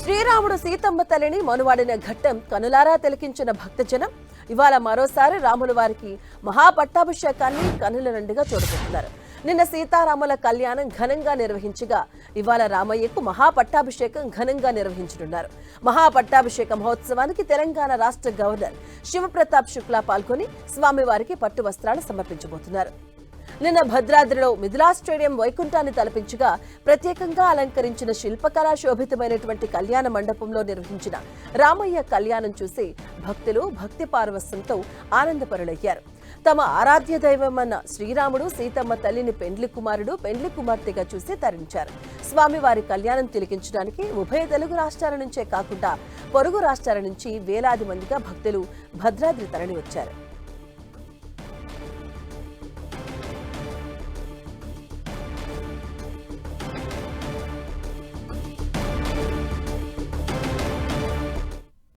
శ్రీరాముడు సీతమ్మ తల్లిని మనువాడిన ఘట్టం కనులారా తిలకించిన భక్తజనం ఇవాళ మరోసారి రాముల వారికి మహాపట్టాభిషేకాన్ని కనుల నిండుగా చూడబోతున్నారు. నిన్న సీతారాముల కళ్యాణం ఘనంగా నిర్వహించగా ఇవాళ రామయ్యకు మహాపట్టాభిషేకం ఘనంగా నిర్వహించనున్నారు. మహాపట్టాభిషేక మహోత్సవానికి తెలంగాణ రాష్ట్ర గవర్నర్ శివప్రతాప్ శుక్లా పాల్గొని స్వామివారికి పట్టు వస్త్రాలు సమర్పించబోతున్నారు. నిన్న భద్రాద్రిలో మిథిలా స్టేడియం వైకుంఠాన్ని తలపించగా ప్రత్యేకంగా అలంకరించిన శిల్పకళా శోభితమైనటువంటి కళ్యాణ మండపంలో నిర్వహించిన రామయ్య కళ్యాణం చూసి భక్తులు భక్తి పారవస్యంతో ఆనందపరులయ్యారు. తమ ఆరాధ్య దైవమన్న శ్రీరాముడు సీతమ్మ తల్లిని పెండ్లి కుమారుడు పెండ్లి కుమార్తెగా చూసి తరించారు. స్వామివారి కళ్యాణం తిలకించడానికి ఉభయ తెలుగు రాష్ట్రాల నుంచే కాకుండా పొరుగు రాష్ట్రాల నుంచి వేలాది మందిగా భక్తులు భద్రాద్రి తరలి వచ్చారు.